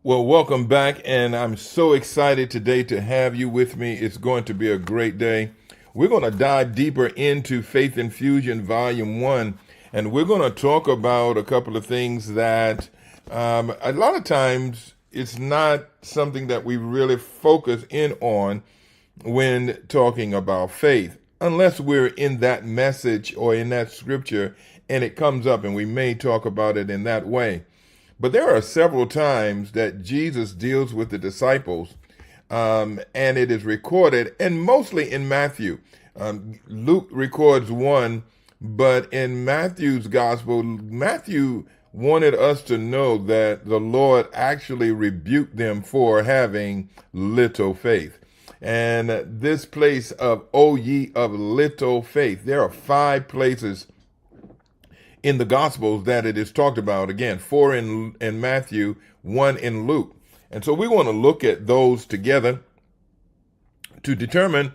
Well, welcome back, and I'm so excited today to have you with me. It's going to be a great day. We're going to dive deeper into Faith Infusion Volume 1, and we're going to talk about a couple of things that a lot of times it's not something that we really focus in on when talking about faith, unless we're in that message or in that scripture and it comes up, and we may talk about it in that way. But there are several times that Jesus deals with the disciples, and it is recorded, and mostly in Matthew. Luke records one, but in Matthew's gospel, Matthew wanted us to know that the Lord actually rebuked them for having little faith. And this place of, O ye of little faith, there are 5 places in the Gospels that it is talked about. Again, 4 in Matthew, 1 in Luke. And so we want to look at those together to determine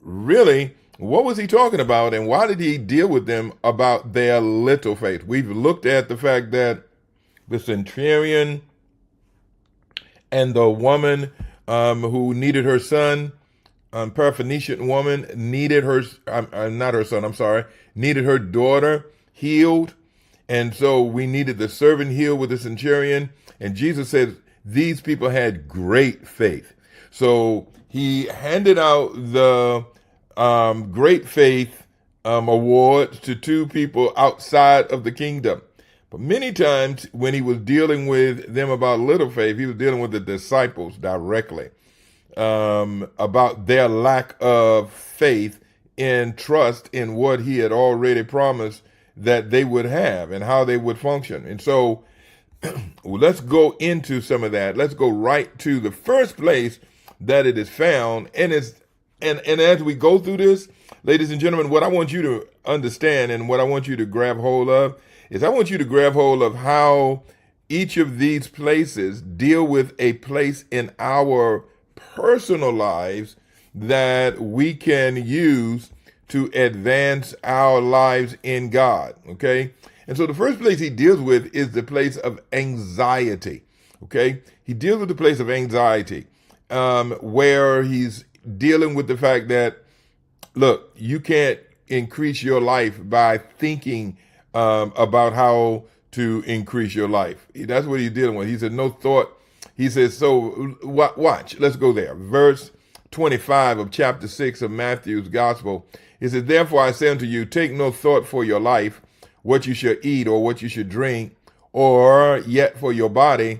really what was he talking about and why did he deal with them about their little faith. We've looked at the fact that the centurion and the woman who needed her son, Peloponnesian woman, needed her, not her son, I'm sorry, needed her daughter healed. And so we needed the servant healed with the centurion. And Jesus said these people had great faith. So he handed out the great faith awards to 2 people outside of the kingdom. But many times when he was dealing with them about little faith, he was dealing with the disciples directly about their lack of faith and trust in what he had already promised that they would have and how they would function. And so Well, let's go into some of that. Let's go right to the first place that it is found. And as we go through this, ladies and gentlemen, what I want you to understand and what I want you to grab hold of is I want you to grab hold of how each of these places deal with a place in our personal lives that we can use to advance our lives in God. Okay. And so the first place he deals with is the place of anxiety. Okay. He deals with the place of anxiety, where he's dealing with the fact that, look, you can't increase your life by thinking about how to increase your life. That's what he's dealing with. He said, no thought. He says, so watch. Let's go there. Verse 25 of chapter 6 of Matthew's gospel. He says, therefore I say unto you, take no thought for your life, what you should eat or what you should drink, or yet for your body,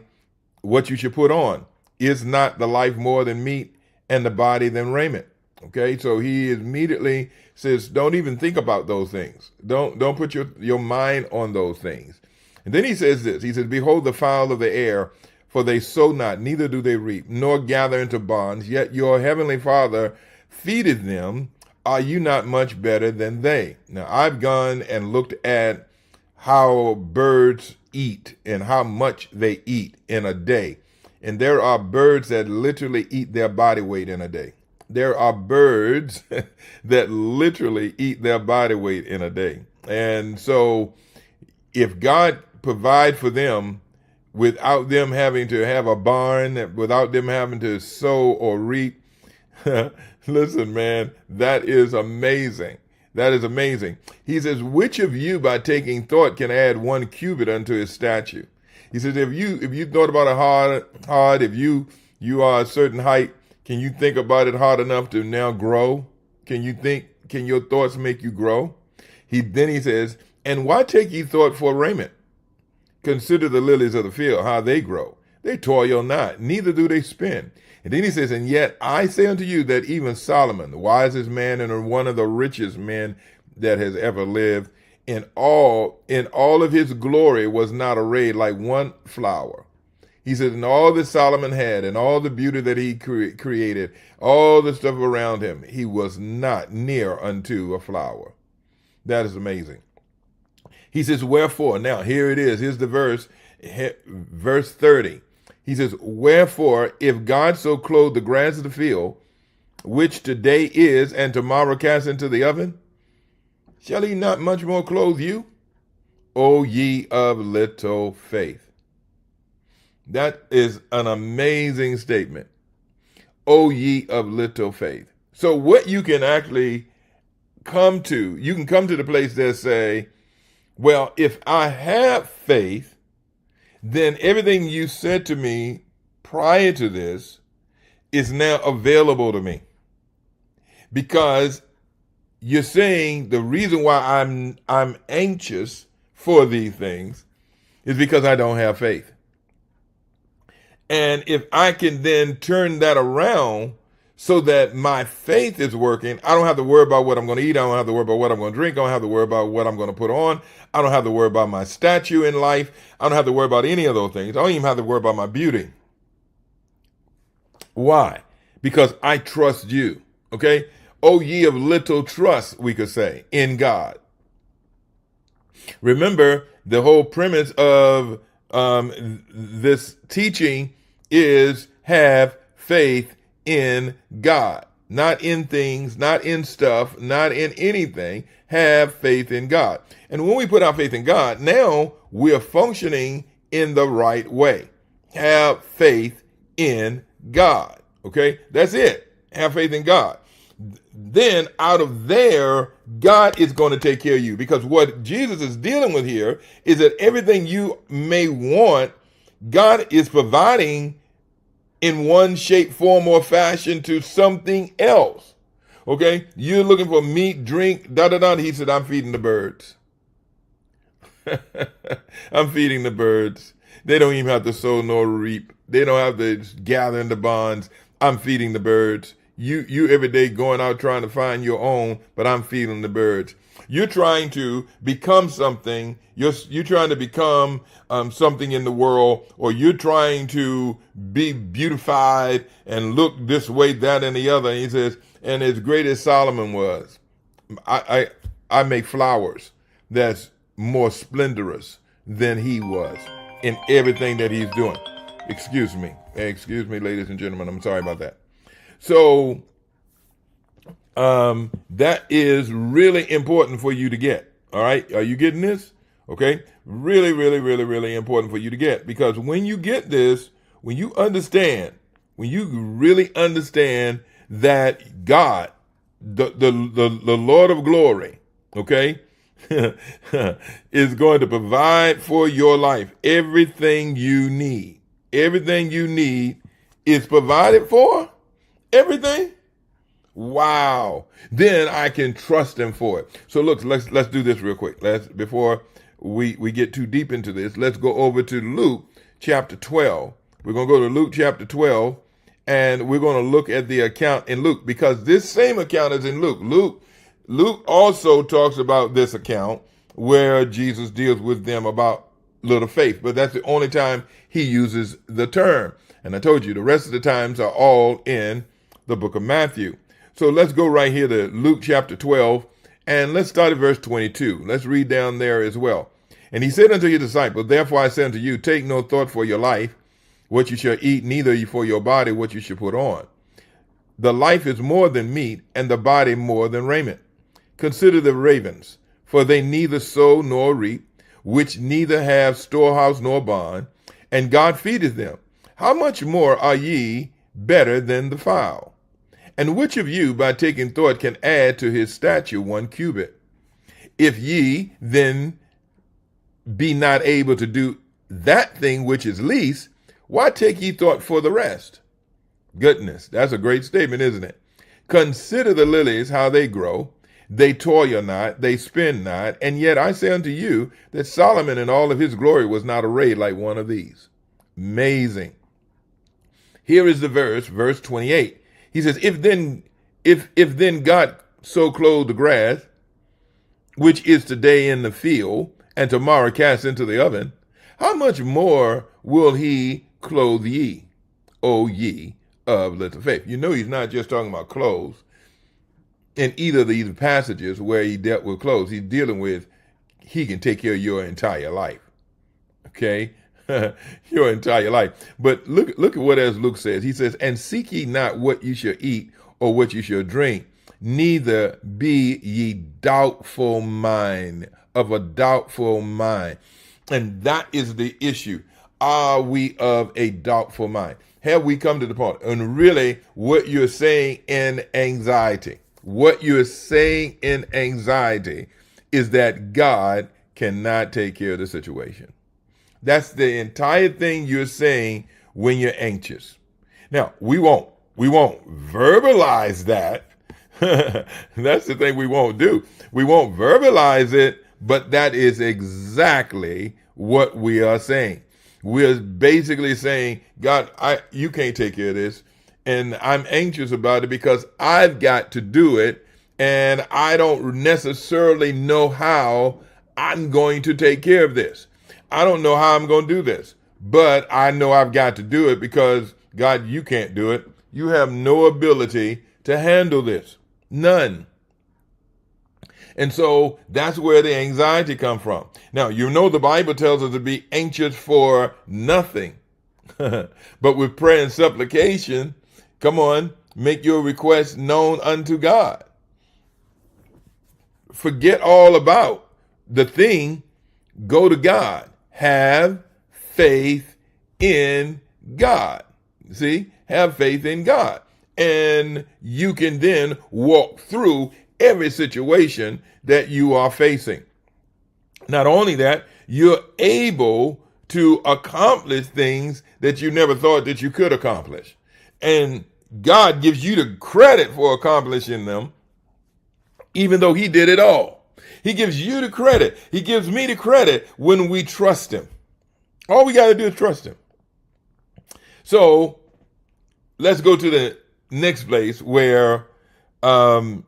what you should put on. Is not the life more than meat, and the body than raiment? Okay, so he immediately says, don't even think about those things. Don't put your mind on those things. And then he says this. He says, behold the fowl of the air, for they sow not, neither do they reap, nor gather into barns, yet your heavenly Father feedeth them. Are you not much better than they? Now, I've gone and looked at how birds eat and how much they eat in a day. And there are birds that literally eat their body weight in a day. There are birds that literally eat their body weight in a day. And so if God provide for them without them having to have a barn, without them having to sow or reap, listen, man, that is amazing. That is amazing. He says, which of you by taking thought can add 1 cubit unto his stature? He says, if you thought about it hard, if you are a certain height, can you think about it hard enough to now grow? Can your thoughts make you grow? Then he says, and why take ye thought for raiment? Consider the lilies of the field, how they grow. They toil not, neither do they spin. And then he says, and yet I say unto you that even Solomon, the wisest man and one of the richest men that has ever lived, in all of his glory was not arrayed like one flower. He said, and all that Solomon had and all the beauty that he created, all the stuff around him, he was not near unto a flower. That is amazing. He says, wherefore, now here it is. Here's the verse 30. He says, wherefore, if God so clothe the grass of the field, which today is and tomorrow cast into the oven, shall he not much more clothe you, O ye of little faith? That is an amazing statement. O ye of little faith. So what you can actually come to, you can come to the place that say, well, if I have faith, then everything you said to me prior to this is now available to me. Because you're saying the reason why I'm anxious for these things is because I don't have faith. And if I can then turn that around so that my faith is working, I don't have to worry about what I'm going to eat. I don't have to worry about what I'm going to drink. I don't have to worry about what I'm going to put on. I don't have to worry about my stature in life. I don't have to worry about any of those things. I don't even have to worry about my beauty. Why? Because I trust you. Okay? O ye of little trust, we could say, in God. Remember, the whole premise of this teaching is have faith in God. Not in things, not in stuff, not in anything. Have faith in God. And when we put our faith in God, now we are functioning in the right way. Have faith in God. Okay? That's it. Have faith in God. Then out of there, God is going to take care of you. Because what Jesus is dealing with here is that everything you may want, God is providing in one shape, form, or fashion to something else. Okay? You're looking for meat, drink, da-da-da. He said, I'm feeding the birds. I'm feeding the birds. They don't even have to sow nor reap. They don't have to gather in the barns. I'm feeding the birds. You every day going out trying to find your own, but I'm feeding the birds. You're trying to become something. You're trying to become something in the world, or you're trying to be beautified and look this way, that, and the other. And he says, and as great as Solomon was, I make flowers that's more splendorous than he was in everything that he's doing. Excuse me, ladies and gentlemen. I'm sorry about that. So that is really important for you to get. All right, are you getting this? Okay, really, really, really, really important for you to get, because when you get this, when you really understand that God, the Lord of glory, okay, is going to provide for your life everything you need. Everything you need is provided for. Everything. Wow. Then I can trust him for it. So look, let's do this real quick. Before we get too deep into this, let's go over to Luke chapter 12. We're going to go to Luke chapter 12, and we're going to look at the account in Luke, because this same account is in Luke. Luke also talks about this account where Jesus deals with them about little faith, but that's the only time he uses the term. And I told you the rest of the times are all in the book of Matthew. So let's go right here to Luke chapter 12, and let's start at verse 22. Let's read down there as well. And he said unto his disciples, therefore I say unto you, take no thought for your life, what you shall eat, neither for your body what you shall put on. The life is more than meat, and the body more than raiment. Consider the ravens, for they neither sow nor reap, which neither have storehouse nor barn, and God feedeth them. How much more are ye better than the fowl? And which of you, by taking thought, can add to his stature 1 cubit? If ye then be not able to do that thing which is least, why take ye thought for the rest? Goodness, that's a great statement, isn't it? Consider the lilies, how they grow. They toil not, they spin not, and yet I say unto you that Solomon in all of his glory was not arrayed like one of these. Amazing. Here is the verse 28. He says, if then God so clothe the grass, which is today in the field, and tomorrow cast into the oven, how much more will he clothe ye, O ye of little faith? You know, he's not just talking about clothes in either of these passages where he dealt with clothes. He's dealing with, he can take care of your entire life. Okay? Your entire life. But look at what as Luke says. He says, and seek ye not what you shall eat or what you shall drink, neither be ye doubtful mind, of a doubtful mind. And that is the issue. Are we of a doubtful mind? Have we come to the point? And really what you're saying in anxiety, is that God cannot take care of the situation. That's the entire thing you're saying when you're anxious. Now, we won't verbalize that. That's the thing we won't do. We won't verbalize it, but that is exactly what we are saying. We're basically saying, God, you can't take care of this, and I'm anxious about it because I've got to do it, and I don't necessarily know how I'm going to take care of this. I don't know how I'm going to do this, but I know I've got to do it because, God, you can't do it. You have no ability to handle this. None. And so that's where the anxiety comes from. Now, you know the Bible tells us to be anxious for nothing. But with prayer and supplication, come on, make your requests known unto God. Forget all about the thing. Go to God. Have faith in God. See? Have faith in God. And you can then walk through every situation that you are facing. Not only that, you're able to accomplish things that you never thought that you could accomplish. And God gives you the credit for accomplishing them, even though he did it all. He gives you the credit. He gives me the credit when we trust him. All we got to do is trust him. So let's go to the next place where um,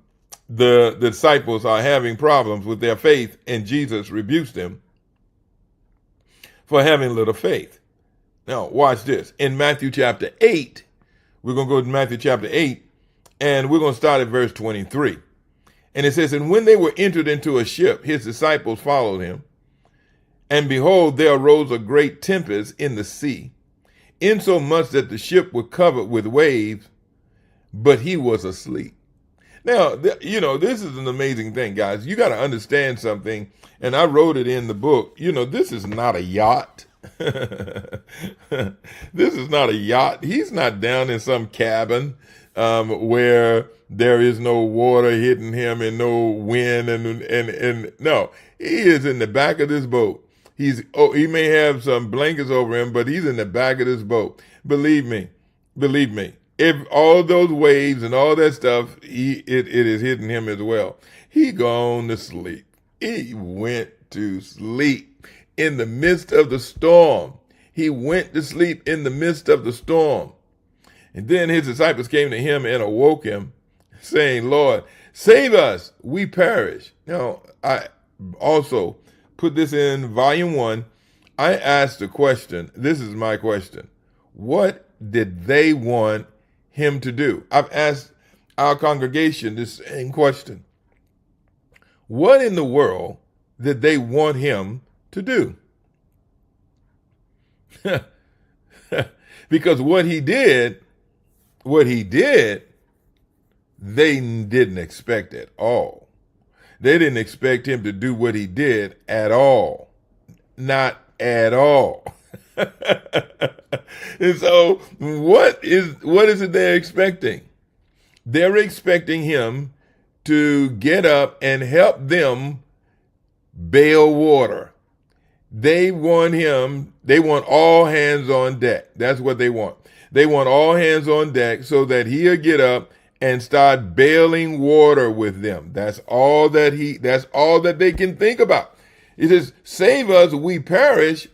the disciples are having problems with their faith, and Jesus rebukes them for having little faith. Now, watch this. In Matthew chapter 8, we're going to go to Matthew chapter 8, and we're going to start at verse 23. And it says, "And when they were entered into a ship, his disciples followed him. And behold, there arose a great tempest in the sea, insomuch that the ship was covered with waves, but he was asleep." Now, this is an amazing thing, guys. You got to understand something, and I wrote it in the book. This is not a yacht. This is not a yacht. He's not down in some cabin where there is no water hitting him and no wind, and no, he is in the back of this boat. He may have some blankets over him, but he's in the back of this boat. Believe me. If all those waves and all that stuff, it is hitting him as well. He gone to sleep. He went to sleep in the midst of the storm. He went to sleep in the midst of the storm. And then his disciples came to him and awoke him, saying, "Lord, save us, we perish." Now, I also put this in volume 1. I asked the question. This is my question. What did they want him to do? I've asked our congregation this same question. What in the world did they want him to do? Because what he did, they didn't expect at all. They didn't expect him to do what he did at all. Not at all. And so what is it they're expecting? They're expecting him to get up and help them bail water. They want all hands on deck. That's what they want. They want all hands on deck so that he'll get up and start bailing water with them. That's all that they can think about. He says, "Save us, we perish."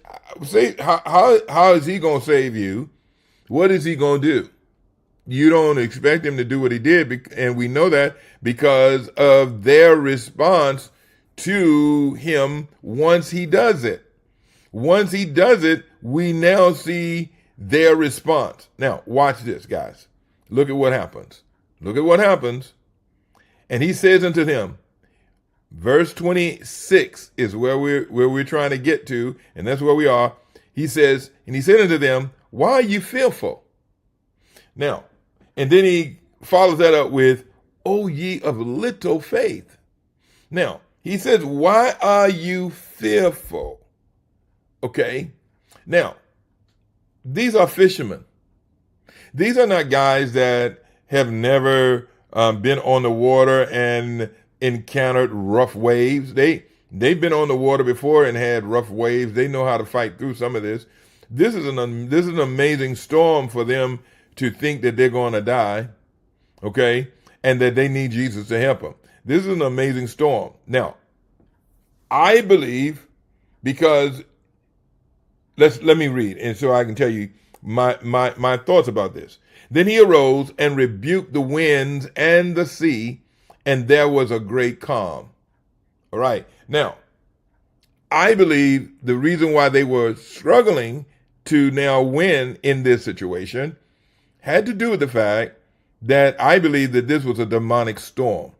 Say, how is he going to save you? What is he going to do? You don't expect him to do what he did, and we know that because of their response to him once he does it. Once he does it, we now see their response. Now, watch this, guys. Look at what happens. Look at what happens. "And he says unto them," verse 26 is where we're trying to get to, and that's where we are. He says, "And he said unto them, Why are you fearful?" Now, and then he follows that up with, "O ye of little faith." Now, he says, "Why are you fearful?" Okay. Now, these are fishermen. These are not guys that have never been on the water and encountered rough waves. They've been on the water before and had rough waves. They know how to fight through some of this. This is an amazing storm for them to think that they're going to die, okay, and that they need Jesus to help them. This is an amazing storm. Now, I believe, because let me read, and so I can tell you my thoughts about this. "Then he arose and rebuked the winds and the sea, and there was a great calm." All right. Now, I believe the reason why they were struggling to now win in this situation had to do with the fact that I believe that this was a demonic storm.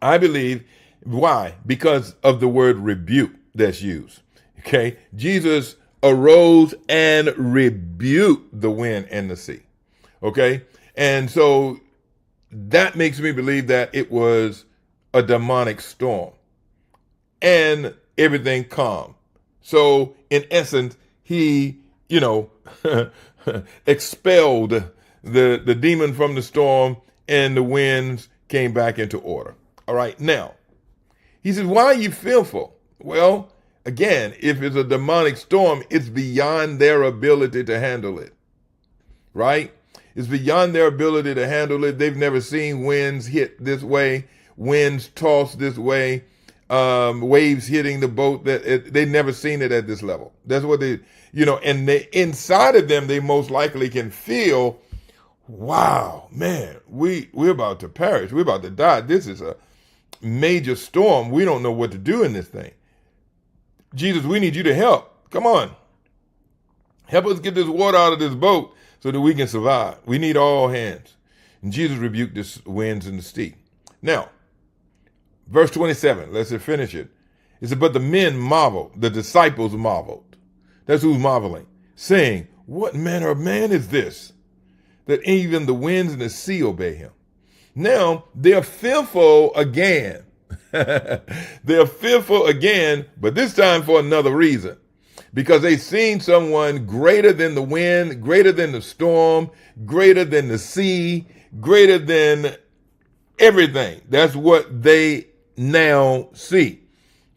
I believe, why? Because of the word rebuke that's used. Okay. Jesus arose and rebuked the wind and the sea. Okay. And so that makes me believe that it was a demonic storm and everything calm. So in essence, he, expelled the demon from the storm, and the winds came back into order. All right. Now, he says, "Why are you fearful?" Well, again, if it's a demonic storm, it's beyond their ability to handle it. Right? It's beyond their ability to handle it. They've never seen winds hit this way, winds toss this way, waves hitting the boat. They've never seen it at this level. That's what and inside of them, they most likely can feel wow, man, we're about to perish. We're about to die. This is a major storm. We don't know what to do in this thing. Jesus, we need you to help. Come on. Help us get this water out of this boat so that we can survive. We need all hands. And Jesus rebuked the winds and the sea. Now, verse 27, let's finish it. It said, but the men marveled, the disciples marveled. That's who's marveling, saying, what manner of man is this, that even the winds and the sea obey him? Now, they're fearful again. They're fearful again, but this time for another reason. Because they've seen someone greater than the wind, greater than the storm, greater than the sea, greater than everything. That's what they now see.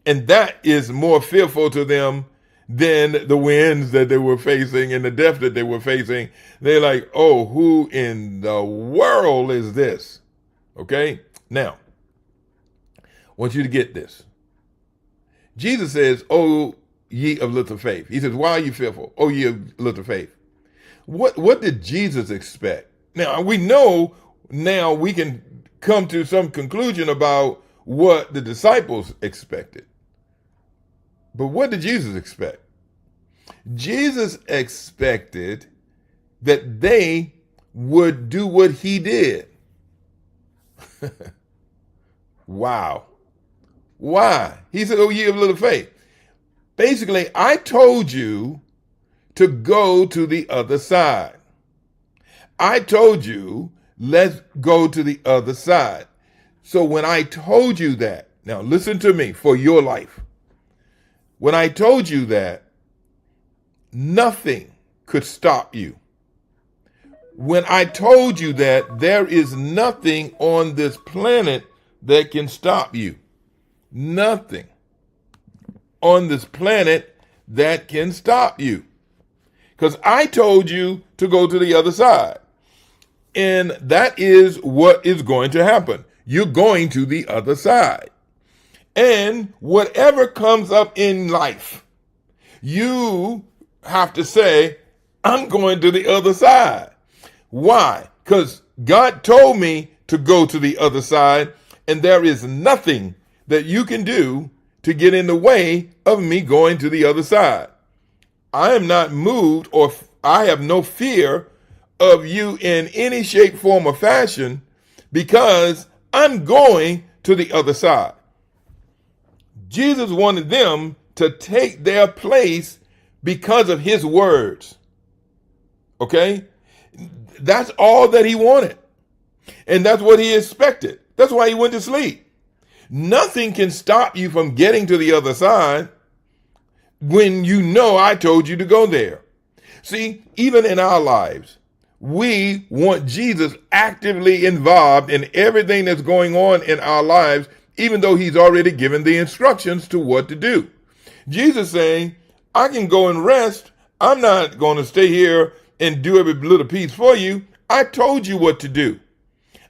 And that is more fearful to them than the winds that they were facing and the death that they were facing. They're like, oh, who in the world is this? Okay? Now, I want you to get this. Jesus says, oh, ye of little faith. He says, why are you fearful? Oh, ye of little faith. What did Jesus expect? Now, we know now we can come to some conclusion about what the disciples expected. But what did Jesus expect? Jesus expected that they would do what he did. Wow. Why? He said, oh, ye of little faith. Basically, I told you to go to the other side. I told you, let's go to the other side. So when I told you that, now listen to me for your life. When I told you that, nothing could stop you. When I told you that there is nothing on this planet that can stop you. Nothing on this planet that can stop you. Because I told you to go to the other side. And that is what is going to happen. You're going to the other side. And whatever comes up in life, you have to say, I'm going to the other side. Why? Because God told me to go to the other side, and there is nothing that you can do to get in the way of me going to the other side. I am not moved, or I have no fear of you in any shape, form, or fashion, because I'm going to the other side. Jesus wanted them to take their place because of his words. Okay? That's all that he wanted. And that's what he expected. That's why he went to sleep. Nothing can stop you from getting to the other side when you know I told you to go there. See, even in our lives, we want Jesus actively involved in everything that's going on in our lives, even though he's already given the instructions to what to do. Jesus saying, I can go and rest. I'm not going to stay here and do every little piece for you. I told you what to do.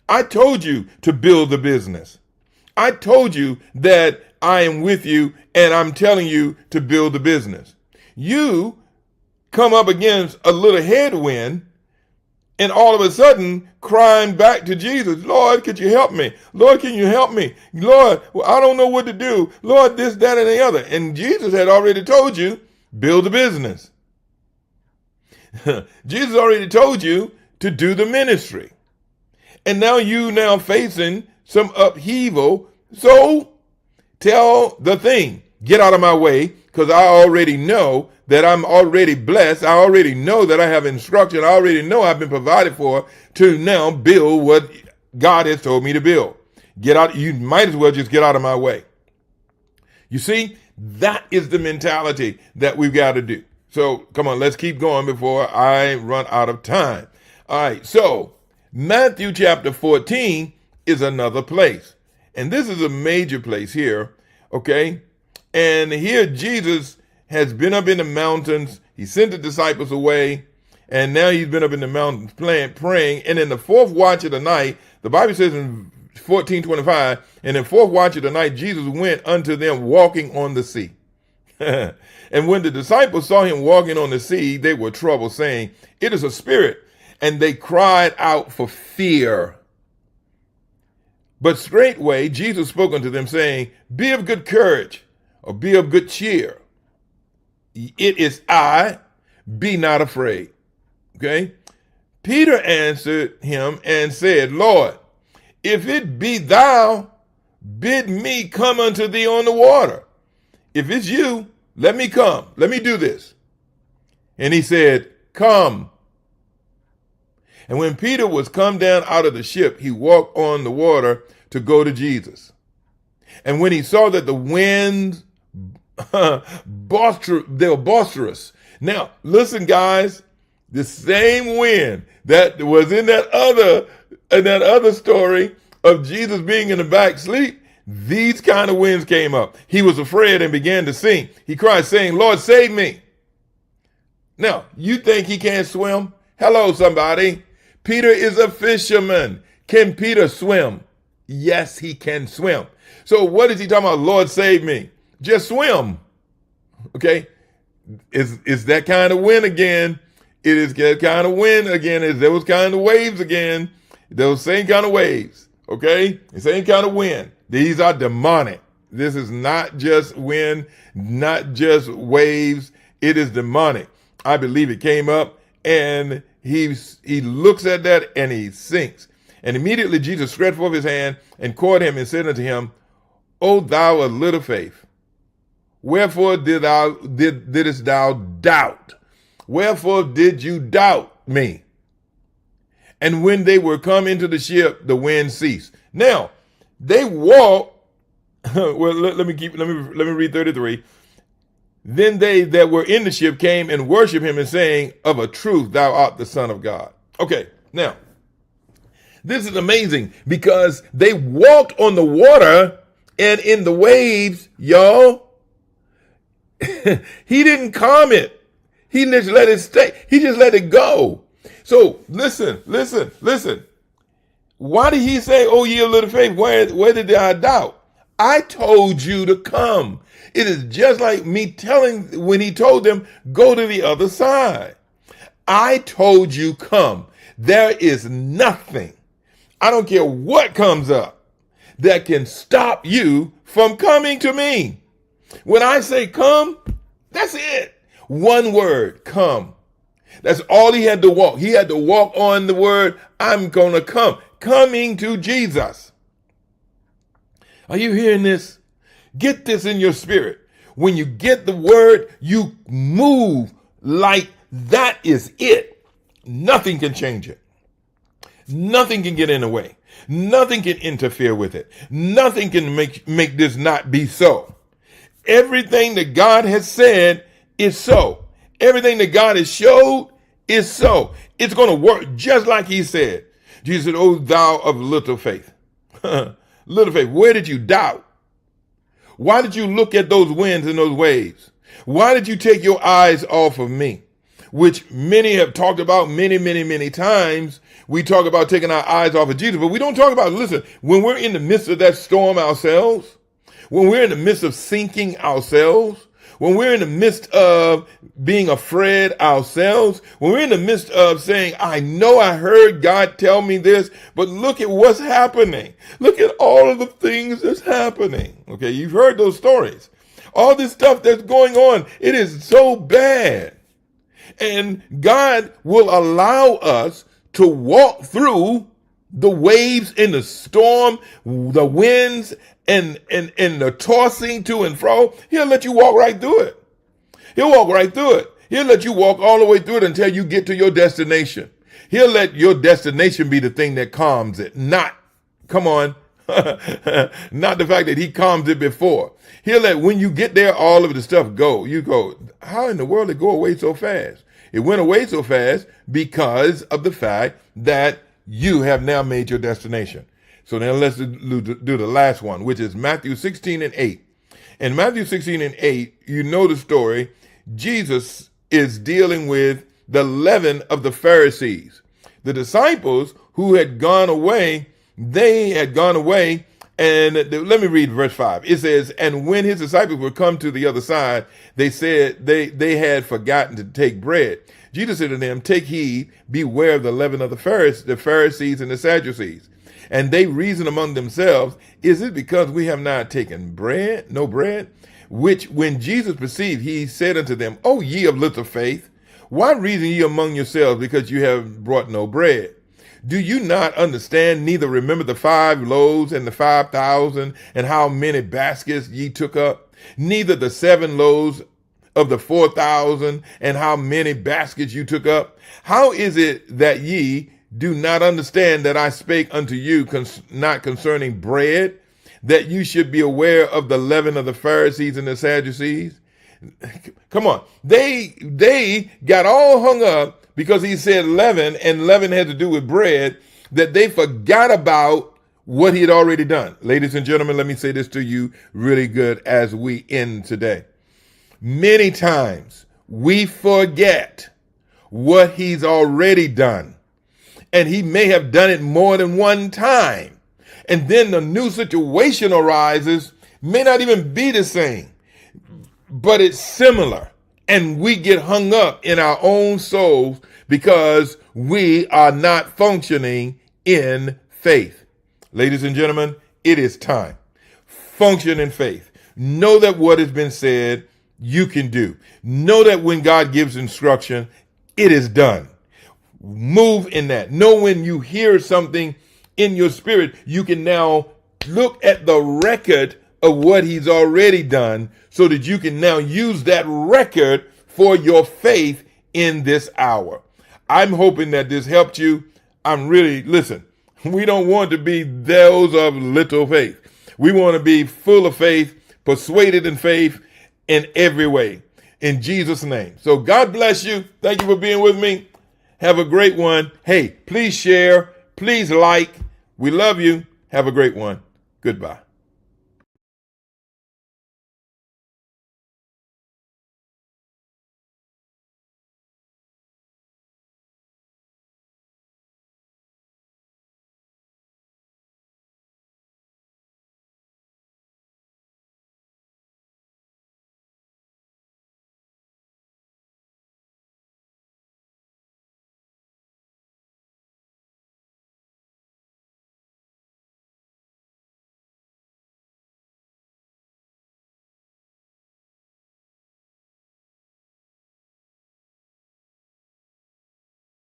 I told you to build the business. I told you that I am with you and I'm telling you to build the business. You come up against a little headwind and all of a sudden crying back to Jesus, Lord, could you help me? Lord, can you help me? Lord, well, I don't know what to do. Lord, this, that, and the other. And Jesus had already told you, build the business. Jesus already told you to do the ministry. And now you now facing some upheaval. So tell the thing, get out of my way, because I already know that I'm already blessed. I already know that I have instruction. I already know I've been provided for to now build what God has told me to build. Get out. You might as well just get out of my way. You see, that is the mentality that we've got to do. So come on, let's keep going before I run out of time. All right. So Matthew chapter 14 is another place. And this is a major place here. Okay. And here Jesus has been up in the mountains. He sent the disciples away. And now he's been up in the mountains praying. And in the fourth watch of the night, the Bible says in 14:25, and in fourth watch of the night, Jesus went unto them walking on the sea. And when the disciples saw him walking on the sea, they were troubled, saying, it is a spirit. and they cried out for fear. But straightway Jesus spoke unto them, saying, Be of good courage, or be of good cheer. It is I, be not afraid. Okay? Peter answered him and said, Lord, if it be thou, bid me come unto thee on the water. If it's you, let me come. Let me do this. And he said, Come. And when Peter was come down out of the ship, he walked on the water to go to Jesus. And when he saw that the winds, they were boisterous. Now, listen, guys, the same wind that was in that other story of Jesus being in the back sleep, these kind of winds came up. He was afraid and began to sink. He cried, saying, Lord, save me. Now, you think he can't swim? Hello, somebody. Peter is a fisherman. Can Peter swim? Yes, he can swim. So what is he talking about? Lord, save me. Just swim. Okay? It's that kind of wind again. It is that kind of wind again. It's those kind of waves again. Those same kind of waves. Okay? The same kind of wind. These are demonic. This is not just wind, not just waves. It is demonic. I believe it came up, and he looks at that and he sinks. And immediately Jesus stretched forth his hand and caught him and said unto him, O thou of little faith, wherefore didst thou doubt? Wherefore did you doubt me? And when they were come into the ship, the wind ceased. Now, they walked. Well, let me read 33. Then they that were in the ship came and worshiped him and saying, Of a truth, thou art the Son of God. Okay, now, this is amazing because they walked on the water and in the waves, y'all. He didn't calm it. He just let it stay. He just let it go. So listen. Why did he say, Oh, ye of little faith, where did I doubt? I told you to come. It is just like me telling when he told them, go to the other side. I told you come. There is nothing, I don't care what comes up, that can stop you from coming to me. When I say come, that's it. One word, come. That's all he had to walk. He had to walk on the word, I'm going to come. Coming to Jesus. Are you hearing this? Get this in your spirit. When you get the word, you move like that is it. Nothing can change it. Nothing can get in the way. Nothing can interfere with it. Nothing can make this not be so. Everything that God has said is so. Everything that God has showed is so. It's going to work just like he said. Jesus said, Oh, thou of little faith. Little faith, where did you doubt? Why did you look at those winds and those waves? Why did you take your eyes off of me? Which many have talked about many times. We talk about taking our eyes off of Jesus, but we don't talk about, listen, when we're in the midst of that storm ourselves, when we're in the midst of sinking ourselves, when we're in the midst of being afraid ourselves, when we're in the midst of saying, I know I heard God tell me this, but look at what's happening. Look at all of the things that's happening. Okay, you've heard those stories. All this stuff that's going on, it is so bad. And God will allow us to walk through the waves and the storm, the winds, and the tossing to and fro. He'll let you walk right through it. He'll walk right through it. He'll let you walk all the way through it until you get to your destination. He'll let your destination be the thing that calms it, not, come on, not the fact that he calms it before. He'll let, when you get there, all of the stuff go. You go, how in the world did it go away so fast? It went away so fast because of the fact that you have now made your destination. So now let's do the last one, which is Matthew 16:8. In Matthew 16:8, you know the story. Jesus is dealing with the leaven of the Pharisees. The disciples who had gone away, and let me read verse 5. It says, and when his disciples were come to the other side, they said they had forgotten to take bread. Jesus said to them, take heed, beware of the leaven of the Pharisees and the Sadducees. And they reason among themselves, is it because we have not taken no bread? Which when Jesus perceived, he said unto them, O ye of little faith, why reason ye among yourselves because you have brought no bread? Do you not understand, neither remember the 5 loaves and the 5,000, and how many baskets ye took up? Neither the 7 loaves of the 4,000, and how many baskets you took up? How is it that ye do not understand that I spake unto you not concerning bread, that you should be aware of the leaven of the Pharisees and the Sadducees? Come on. They got all hung up because he said leaven, and leaven had to do with bread, that they forgot about what he had already done. Ladies and gentlemen, let me say this to you really good as we end today. Many times we forget what he's already done, and he may have done it more than one time. And then the new situation arises, may not even be the same, but it's similar. And we get hung up in our own souls because we are not functioning in faith. Ladies and gentlemen, it is time. Function in faith. Know that what has been said, you can do. Know that when God gives instruction, it is done. Move in that. Know when you hear something in your spirit, you can now look at the record of what he's already done so that you can now use that record for your faith in this hour. I'm hoping that this helped you. Listen, we don't want to be those of little faith. We want to be full of faith, persuaded in faith in every way. In Jesus' name. So God bless you. Thank you for being with me. Have a great one. Hey, please share. Please like. We love you. Have a great one. Goodbye.